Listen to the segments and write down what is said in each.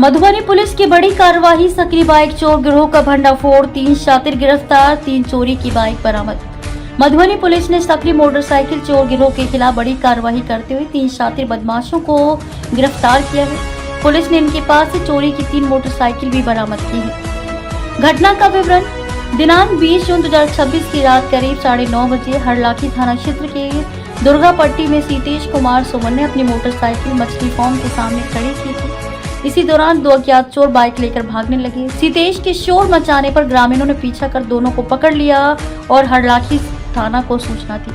Madhubani police की बड़ी कार्रवाई, सक्रिय बाइक चोर गिरोह का भंडाफोड़, 3 शातिर गिरफ्तार, 3 चोरी की बाइक बरामद। मधुबनी पुलिस ने सक्रिय मोटरसाइकिल चोर गिरोह के खिलाफ बड़ी कार्रवाई करते हुए 3 शातिर बदमाशों को गिरफ्तार किया है। पुलिस ने इनके पास से चोरी की 3 मोटरसाइकिल भी बरामद की है। घटना का विवरण, दिनांक 20 जून 2026 की रात करीब 9:30 बजे हरलाखी थाना क्षेत्र के दुर्गापट्टी में सीतेश कुमार सुमन ने अपनी मोटरसाइकिल मछली फार्म के सामने खड़ी की थी। इसी दौरान 2 अज्ञात चोर बाइक लेकर भागने लगे। सीतेश के शोर मचाने पर ग्रामीणों ने पीछा कर दोनों को पकड़ लिया और हरलाखी थाना को सूचना दी।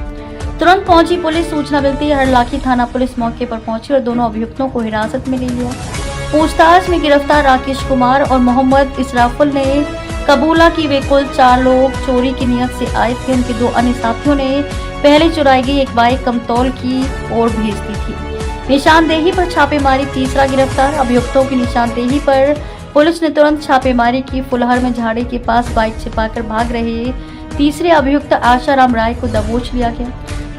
तुरंत पहुंची पुलिस। सूचना मिलती है हरलाखी थाना पुलिस मौके पर पहुंची और दोनों अभियुक्तों को हिरासत में ले लिया। पूछताछ में गिरफ्तार राकेश कुमार और मोहम्मद इसराफुल ने कबूला कि वे कुल 4 लोग चोरी की नियत से आए थे। उनके 2 अन्य साथियों ने पहले चुराई गई एक बाइक कमतौल की ओर भेज दी थी। निशानदेही पर छापेमारी, तीसरा गिरफ्तार। अभियुक्तों की निशानदेही पर पुलिस ने तुरंत छापेमारी की। फुलहर में झाड़ी के पास बाइक छिपाकर भाग रहे तीसरे अभियुक्त आशाराम राय को दबोच लिया गया,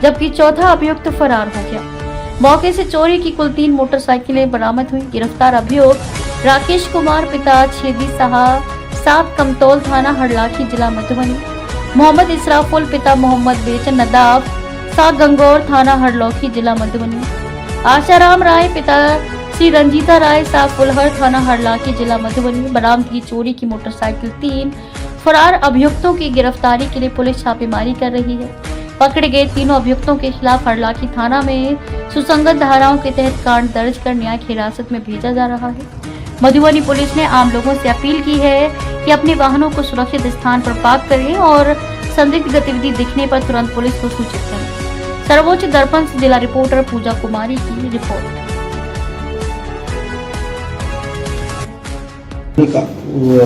जबकि चौथा अभियुक्त फरार हो गया। मौके से चोरी की कुल 3 मोटरसाइकिलें बरामद हुई। गिरफ्तार अभियुक्त राकेश कुमार पिता छेदी साहा, 7 कमतौल थाना हरलाखी जिला मधुबनी। मोहम्मद इसराफुल पिता मोहम्मद बेचन नदाफ, 7 गंगौर थाना हरलौखी जिला मधुबनी। आशाराम राय पिता श्री रंजीता राय, 7 फुलहर थाना हरलाखी जिला मधुबनी। बरामद की चोरी की मोटरसाइकिल 3। फरार अभियुक्तों की गिरफ्तारी के लिए पुलिस छापेमारी कर रही है। पकड़े गए तीनों अभियुक्तों के खिलाफ हरलाखी थाना में सुसंगत धाराओं के तहत कांड दर्ज कर न्यायिक हिरासत में भेजा जा रहा है। मधुबनी पुलिस ने आम लोगों से अपील की है कि अपने वाहनों को सुरक्षित स्थान पर पार्क करें और संदिग्ध गतिविधि दिखने पर तुरंत पुलिस को सूचित करें। सर्वोच्च दर्पण से जिला रिपोर्टर पूजा कुमारी की रिपोर्ट।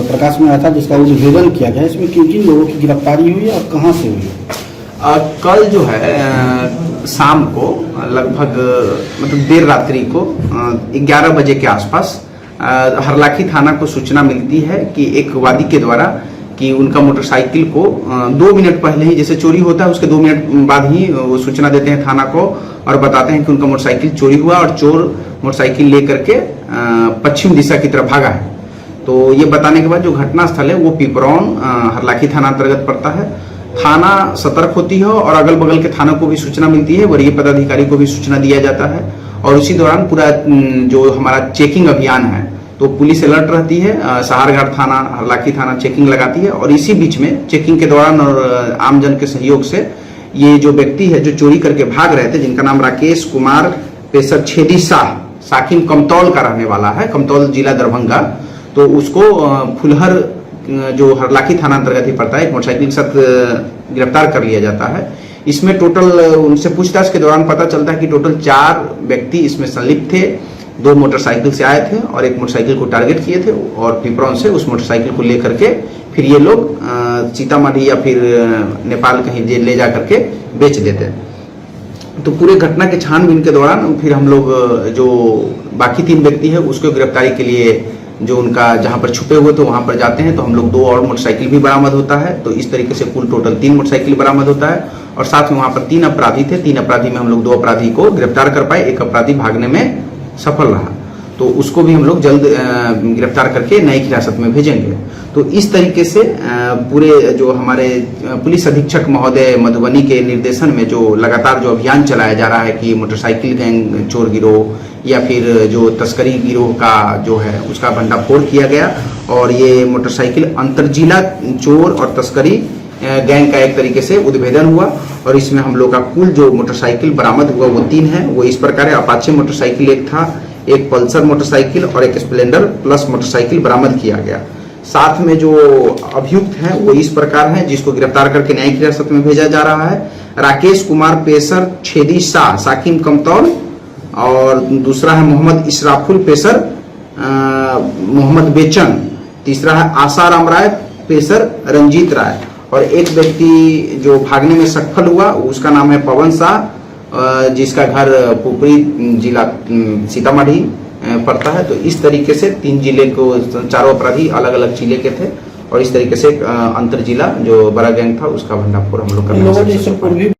प्रकाश में आया था जिसका उद्भेदन किया गया, इसमें किन किन लोगों की गिरफ्तारी हुई और कहां से हुई? कल जो है शाम को लगभग मतलब देर रात्रि को 11 बजे के आसपास हरलाखी थाना को सूचना मिलती है कि एक वादी के द्वारा कि उनका मोटरसाइकिल को 2 मिनट पहले ही, जैसे चोरी होता है उसके 2 मिनट बाद ही वो सूचना देते हैं थाना को और बताते हैं कि उनका मोटरसाइकिल चोरी हुआ और चोर मोटरसाइकिल लेकर के पश्चिम दिशा की तरफ भागा है। तो ये बताने के बाद जो घटना स्थल है वो पिपरौन हरलाखी थाना अंतर्गत पड़ता है। थाना सतर्क होती है और अगल बगल के थानों को भी सूचना मिलती है, वरीय पदाधिकारी को भी सूचना दिया जाता है और उसी दौरान पूरा जो हमारा चेकिंग अभियान है तो पुलिस अलर्ट रहती है। सहारघाट थाना, हरलाखी थाना चेकिंग लगाती है और इसी बीच में चेकिंग के दौरान और आमजन के सहयोग से ये जो व्यक्ति है जो चोरी करके भाग रहे थे, जिनका नाम राकेश कुमार पेशर छेदी साह, साकिम कमतौल का रहने वाला है, कमतौल जिला दरभंगा, तो उसको फुलहर जो हरलाखी थाना अंतर्गत ही पड़ता है, एक मोटरसाइकिल के साथ गिरफ्तार कर लिया जाता है। इसमें टोटल उनसे पूछताछ के दौरान पता चलता है कि टोटल 4 व्यक्ति इसमें संलिप्त थे। 2 मोटरसाइकिल से आए थे और एक मोटरसाइकिल को टारगेट किए थे और पिपरौन से उस मोटरसाइकिल को लेकर के फिर ये लोग सीतामढ़ी या फिर नेपाल कहीं ले जा करके बेच देते। तो पूरे घटना के छानबीन के दौरान फिर हम लोग जो बाकी 3 व्यक्ति है उसको गिरफ्तारी के लिए जो उनका जहां पर छुपे हुए थे वहां पर जाते हैं तो हम लोग 2 और मोटरसाइकिल भी बरामद होता है। तो इस तरीके से कुल टोटल 3 मोटरसाइकिल बरामद होता है और साथ में वहां पर 3 अपराधी थे। 3 अपराधी में हम लोग 2 अपराधी को गिरफ्तार कर पाए, एक अपराधी भागने में सफल रहा, तो उसको भी हम लोग जल्द गिरफ्तार करके न्यायिक हिरासत में भेजेंगे। तो इस तरीके से पूरे जो हमारे पुलिस अधीक्षक महोदय मधुबनी के निर्देशन में जो लगातार जो अभियान चलाया जा रहा है कि मोटरसाइकिल गैंग चोर गिरोह या फिर जो तस्करी गिरोह का जो है उसका भंडाफोड़ किया गया और ये मोटरसाइकिल अंतरजिला चोर और तस्करी गैंग का एक तरीके से उद्भेदन हुआ और इसमें हम लोग का कुल जो मोटरसाइकिल बरामद हुआ वो 3 है। वो इस प्रकार है, अपाचे मोटरसाइकिल एक था, एक पल्सर मोटरसाइकिल और एक स्प्लेंडर प्लस मोटरसाइकिल बरामद किया गया। साथ में जो अभियुक्त हैं वो इस प्रकार हैं जिसको गिरफ्तार करके न्यायिक हिरासत में भेजा जा रहा है। राकेश कुमार पेशर छेदी शाह, साकिम कमतौल, और दूसरा है मोहम्मद इसराफुल पेशर मोहम्मद बेचन, तीसरा है आशाराम राय पेशर रंजीत राय और एक व्यक्ति जो भागने में सफल हुआ उसका नाम है पवन शाह, जिसका घर पुपरी जिला सीतामढ़ी पड़ता है। तो इस तरीके से 3 जिले को 4 अपराधी अलग अलग जिले के थे और इस तरीके से अंतर जिला जो बड़ा गैंग था उसका भंडाफोड़ हम लोग कर